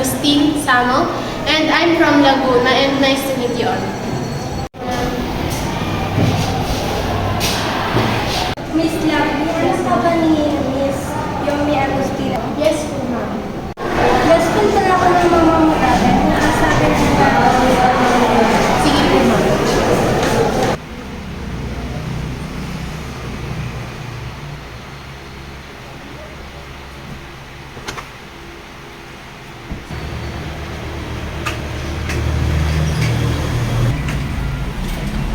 Agustin Samo, and I'm from Laguna, and nice to meet you all. Miss Lam, alam ka ba ni Miss Yomi Agustina? Yes po, ma'am. Best friend pala ako ng mama mo dati. Nakasabi na sila Sige po, ma'am.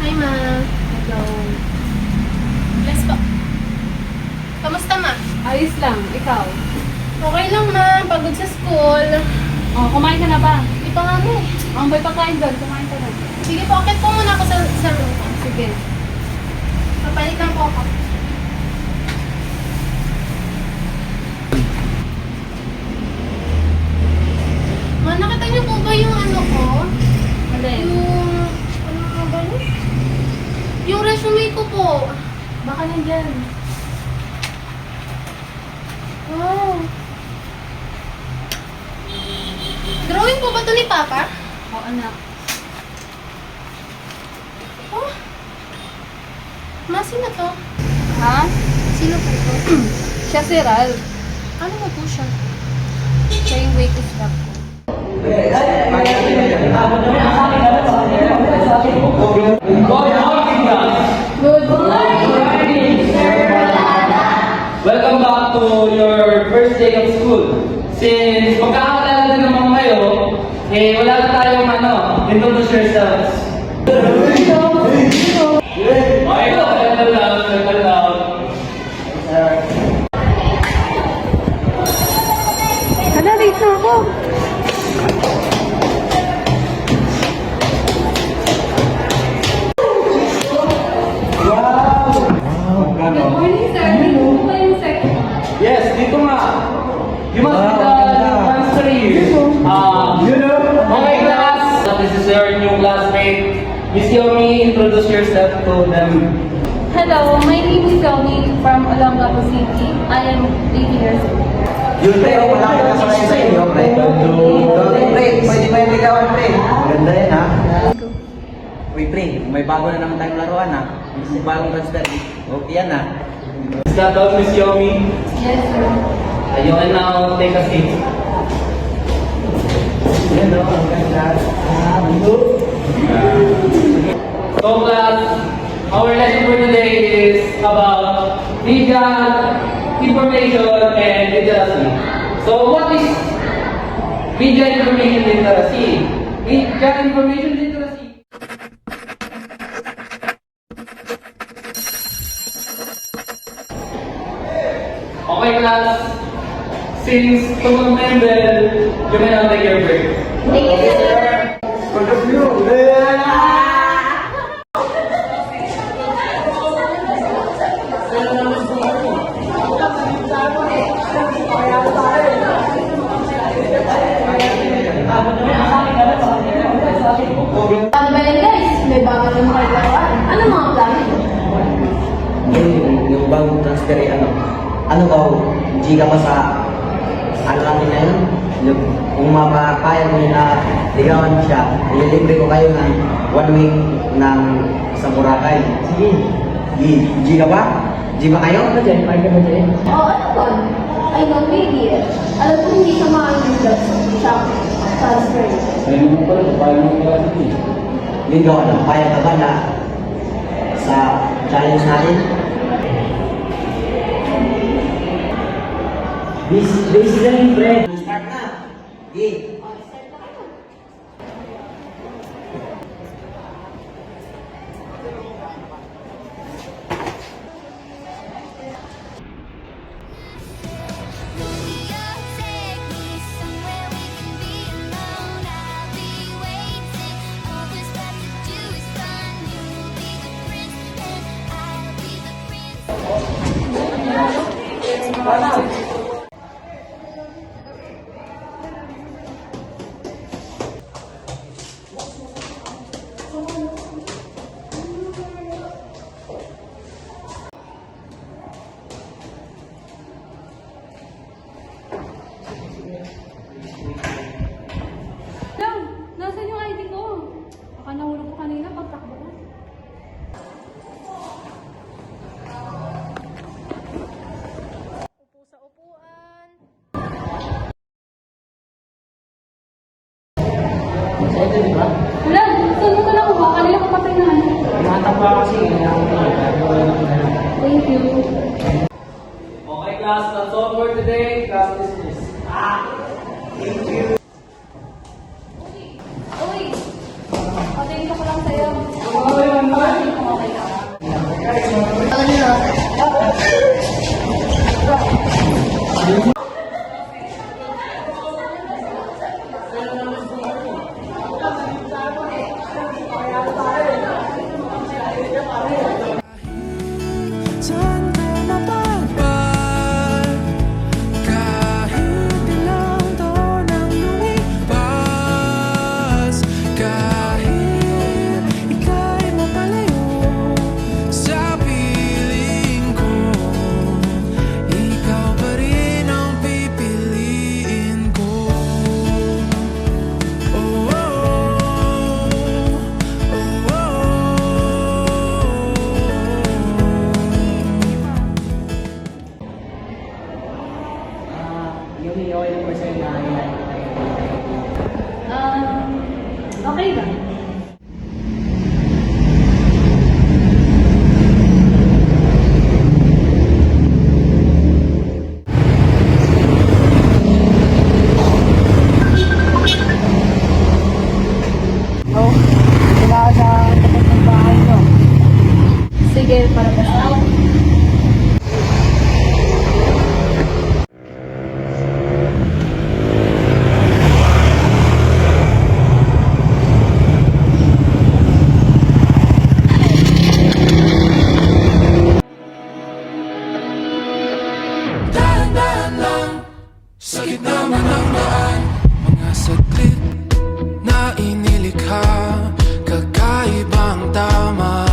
Hi, ma'am. Hello. Bless po. Kamusta, ma? Ayos lang. Ikaw? Okay lang, ma'am. Pagod sa school. Oh, kumain ka na ba? Di pa nga mo eh. Ang may pagkain doon. Kumain ka na. Sige po, akit po muna ako sa room ko. Sige. Papalit lang po ako. Ma, nakita niyo po ba yung ano ko? Alin? Ano nga ba yun? Yung resume ko po. Baka nandyan. Wow. Drawing po ba ito ni Papa? Oh, anak. Oh. Ma, sino to? Ha? Sino po to? Siya si Ral. Ano nga po siya? Siya yung waitress staff ko. Good morning, Sir. Welcome back to your first day of school. Since magkakakilala din naman kayo, wala na tayong introduce yourselves. Okay, settle down. Hala, late na ako. Good morning, sir. Dito ba yung second? Yes, dito nga. You must be the transfer here. Okay, class. This is your new classmate. Miss Yomi, introduce yourself to them. Hello, my name is Yomi from Olongapo City. I am 18 years old. Yun pre, malaki ka sa inyo, pre. Pre, pwede ba yung ligawan, pre? Ganda yan, ha? Uy, pre, may bago na naman tayong laruan, ha? May bagong transfer. Okay yan, ha? Is that all, Miss Yomi? Yes, sir. You can now take a seat. Yan, o, ang ganda. So class, our lesson for today is about media, information, and literacy. So what is media information literacy? Media information literacy. Okay class, since tomorrow member, you may now take your break. Thank you, sir. Ano ba yan, guys? May bago na mga laruan. Ano mga plano? Yung bagong transfer, ano ba, G ka pa sa, ano natin na yun? Kung mapapayag mo na ligawan siya, ililibre ko kayo ng 1 week ng isang Boracay. Sige. G ka ba? G ba kayo? Oo, ano ba? I know, maybe. Alam ko hindi ka makakita sa transfer. Yun ka, payag ka ba na sa challenge natin? Busy lang yung friend. Start na. G. Ito, di ba? Wala, saan mo ko nakuha? Kanila ko patay na. Nakatapa kasi. Thank you. Okay, class. That's all for today. Class dismissed. Uy! Patayin ko lang sa'yo. Saan ka mapagpag kahit ilang taon ang lumipas, kahit ika'y mapalayo sa piling ko, ikaw pa rin ang pipiliin ko. Oh, oh, oh, oh, Yung okay lang ba sa'yo na Okay ba? Sige, para basta. dahan-dahan lang sa gitna man ng daan, mga saglit na inilikha, kakaibang tama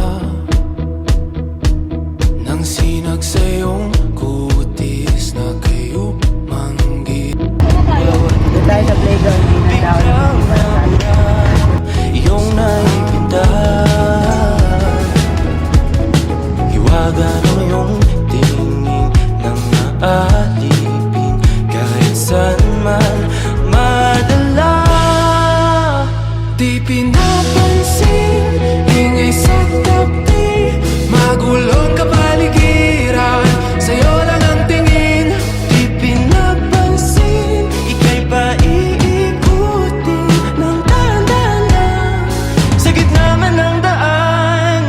nang sinag sa iyong kutis na kayo manggi. Tayo sa playground. Biglang iyong naipita, hiwagan mo yung tingin ng aalipin, kahit saan man madala. Di pinapansin, ingay sa tabi, magulong kapaligiran, sa'yo lang ang tingin. Di pinapansin, ika'y paiikutin ng dahan-dahan lang sa gitna man ng daan.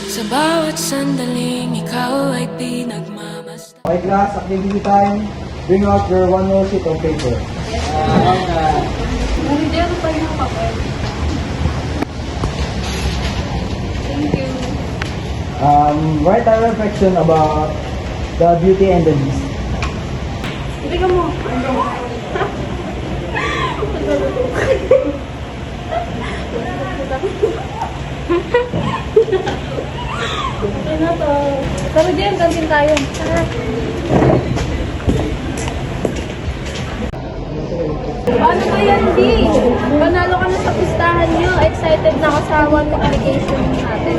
Sa bawat sandaling ikaw ay pinagmamasdan. Okay class, activity time. Bring out your one more sheet of paper. Hindi ako pa yung papel. Thank you. Write a reflection about the Beauty and the Beast. Hindi ka mo. Okay na to. Pero diyan, kantin tayo. Tara. Ano ba yan, Di? Panalo ka na sa pustahan nyo. Excited na ako sa one application natin.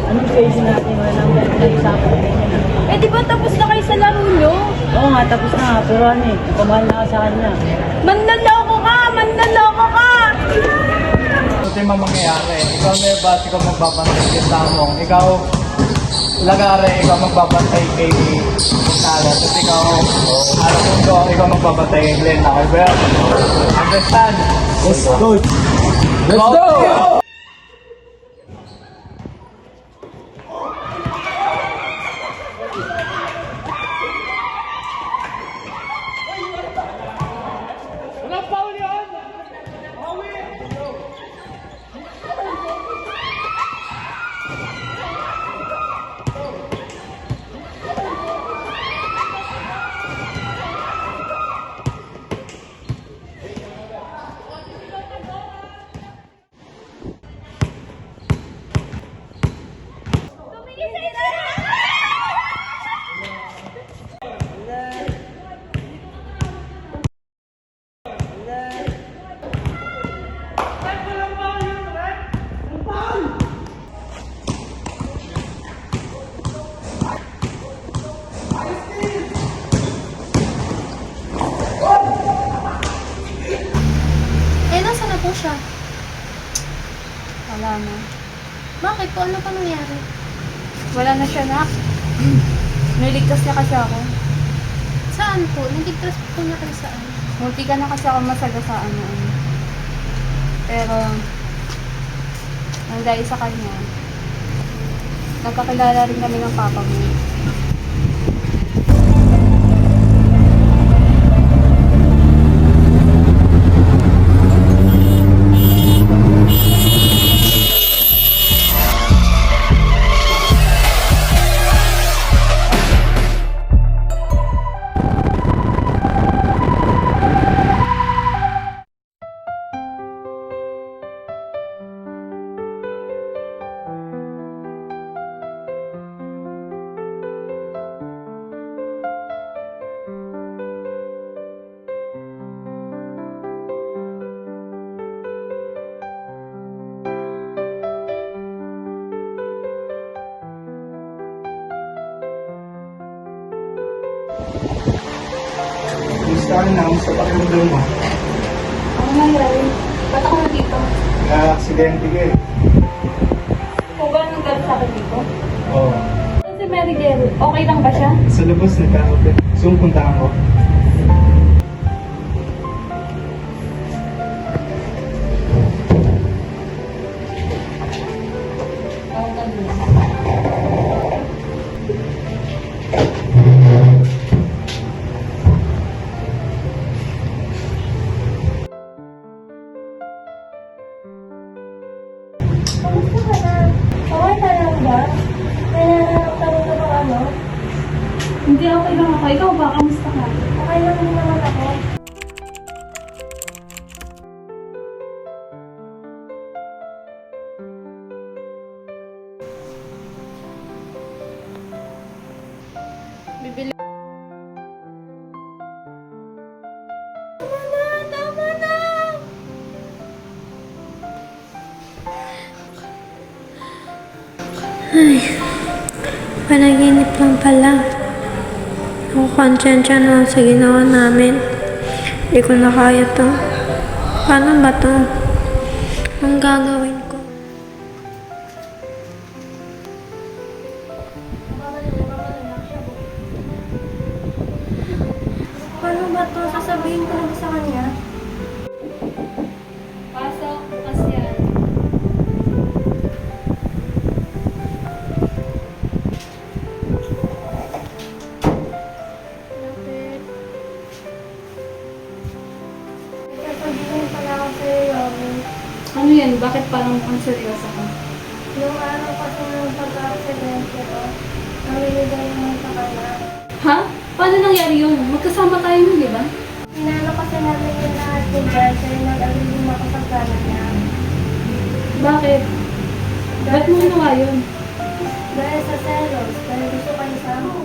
Anong page natin? Walang nag-usapan kayo na. Eh, di ba tapos na kayo sa laro nyo? Oo nga, tapos na nga. Pero ano eh, kumahal na ako sa kanya. Manlaloko ka! Manlaloko ka! Ito yung mangyayari. Ikaw Nebas, ikaw magbabantay kay Samong. Ikaw Lagare, ikaw magbabantay kay Talas. At ikaw Alamundo, ikaw magbabantay kay Glenn. Okay ba yun? Understand? Let's go! Let's go! Eh, nasa na po siya? Wala na. Bakit po? Ano pa nangyari? Wala na siya, nak. Niligtas niya kasi ako. Saan po? Nagigtas po na kayo saan? Munti ka na kasi ako masagasaan na ano. Pero, nang dahil sa kanya, nagkakilala rin kami ng papa mo. Gusto ka na, gusto pa kayo mo. Ano nangyari? Ba't ako nandito? Na-aksidente ka eh. Kung ba nang gano'n sa akin dito? Oo. Si Mary Gale, okay lang ba siya? Sa labas nagkakape. Gusto mong puntahan ko? Kamusta ka na? Okay ka lang ba? May nararamdaman ka ba ano? Hindi, okay lang ako. Ikaw ba? Kamusta ka? Okay lang din naman ako. Bibili. Panaginip lang pala. Ako konsensya na sa ginawa namin. Hindi ko na kaya to. Paano ba to? Ang gagawin ko? Paano ba to? Sasabihin ko na ba sa kanya? Pasok, bukas yan. Lapit. Sasabihin pala ako sa'yo, Yomi. Ano yan? Bakit parang mukhang seryoso ka? Nung araw kasi nung pagka-aksidente ko, namimigay naman sa kanya. Ha? Paano nangyari yun? Magkasama tayo nun, di ba? Pinano kasi namin yung lahat yung guys, kaya nag-agree din ako sa plano niya. Bakit? Ba't mo ginawa yun? Dahil sa selos, dahil gusto kayo sa amin.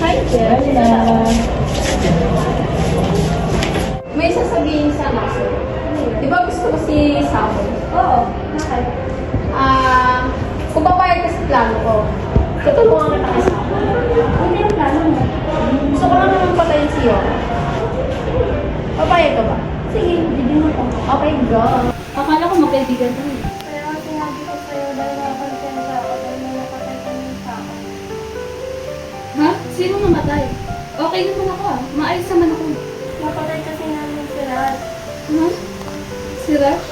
Hi, Bella. May sasabihin sana ako. Di ba gusto ko si Samuel? Oo, bakit? Kung papayag ka sa plano ko, tutulungan kita kay Samuel. Hindi yung plano mo. Gusto ko lang naman patayin si Yoko. Papayag ka ba? Sige, bibigyan ko. Okay, go. Akala ko magkaibigan tayo. Kaya nga sinabi ko sa'yo dahil nakakonsensya ako dahil may napatay kami sa akin. Ha? Sino namatay? Okay naman ako ah. Maayos naman ako. Napatay kasi namin si Rad. Ha? Si Rush?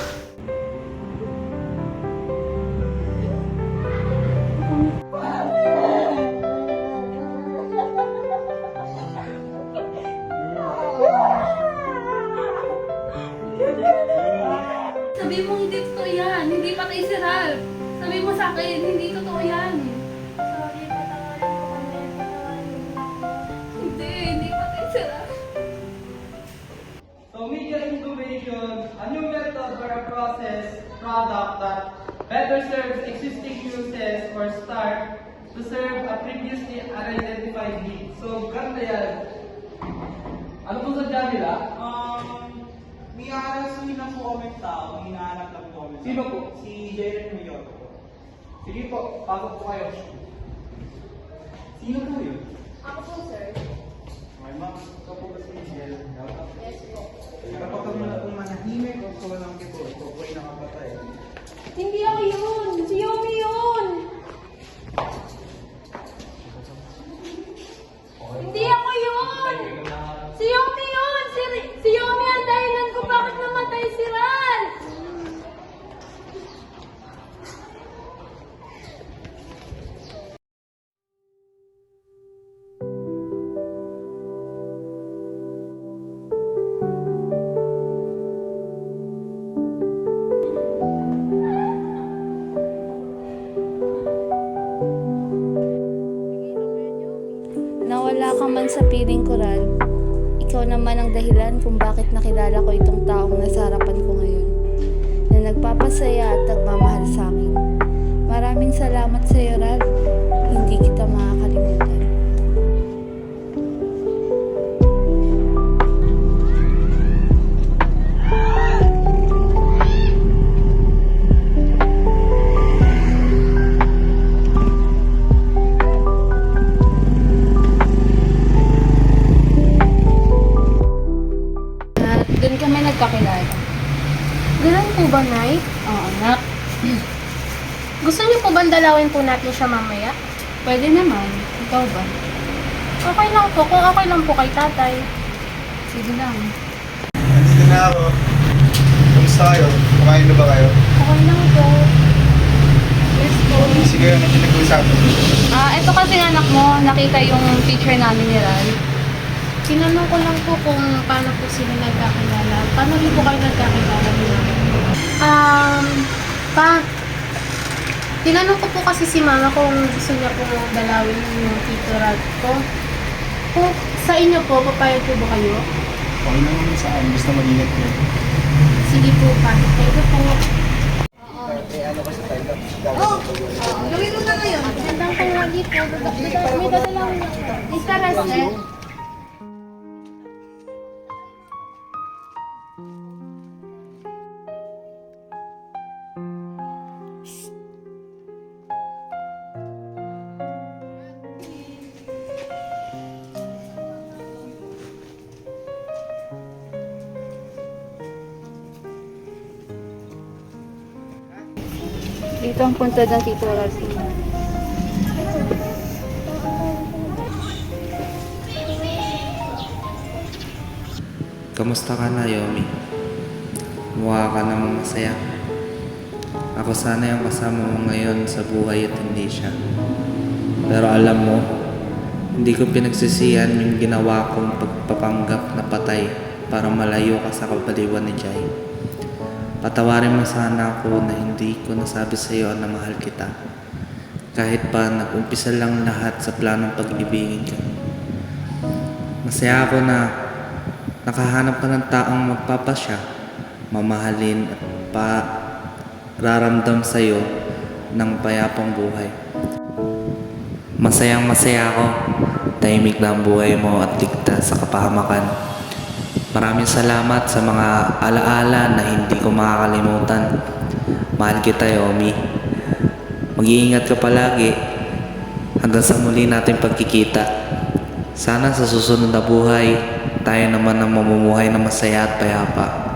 Sabi mo hindi totoo yan. Hindi patay si Ralph. Sabi mo sa akin, hindi totoo yan. Sorry, patawarin ko kami. Patawarin mo ako. Hindi patay si Ralph. So media incubation, a new method or a process, product that better serves existing uses or start to serve a previously unidentified need. So, ganda yan. Ano po sadya nila? May aanasuhin lang po kami tao, may hinahanap lang po kami. Sino po? Si Jaren Mayoto po. Sige po, pasok po kayo. Sino po yun? Ako po, sir. Okay, ma'am. Ikaw po ba si Jaren? Yes po. Kapag kami na kung manahimik o kung walang kipo, ito po ay nakapatay. Hindi ako yun! Si Yomi yun! Hindi ako yun! Si Yomi yun! Si Yomi ang dahilan ko bakit namatay si Ran! Nawala ka man sa piling ko, Ral. Ikaw naman ang dahilan kung bakit nakilala ko itong taong nasa harapan ko ngayon, na nagpapasaya at nagmamahal sa akin. Maraming salamat sa iyo, Ral. Hindi kita makakalimutan. At doon kami nagkakilala. Ganun po ba, Nay? Oo, anak. Gusto niyo po bang dalawin po natin siya mamaya? Pwede naman. Ikaw ba? Okay lang po, kung okay lang po kay tatay. Sige lang. Nandito na ako. Kamusta kayo? Kumain na ba kayo? Okay lang po. Yes po. Sige, ano pinag-uusapan? Ito kasi anak mo, nakita yung picture namin ni Ral. Tinanong ko lang po kung paano po sila nagkakilala. Paano niyo po kayo nagkakilala ni Mama? Tinanong ko po kasi si Mama kung gusto niya po dalawin yung tito Ralph ko. Kung sa inyo po, papayag po ba kayo? Okay naman saan. Basta mag-ingat ko. Sige po, pa. Thank you po. Gawin mo na ngayon. Magandang tanghali po. May dadalawin lang po. Mr. Rester. Dito ang punta ng Tito Ral. Kamusta ka na, Yomi? Mukha ka namang masaya. Ako sana yung kasama mo ngayon sa buhay at hindi siya. Pero alam mo, hindi ko pinagsisihan yung ginawa kong pagpapanggap na patay para malayo ka sa kabaliwan ni Jai. Patawarin mo sana ako na hindi ko nasabi sa iyo na mahal kita. Kahit pa nag-umpisa lang lahat sa planong pag-ibigin ka. Masaya ako na nakahanap ka ng taong magpapasya, mamahalin at raramdam sa iyo ng payapang buhay. Masayang masaya ako. Tahimik na ang buhay mo at ligtas sa kapahamakan. Maraming salamat sa mga alaala na hindi ko makakalimutan. Mahal kita, Yomi. Mag-iingat ka palagi hanggang sa muli natin pagkikita. Sana sa susunod na buhay, tayo naman ang mamumuhay na masaya at payapa.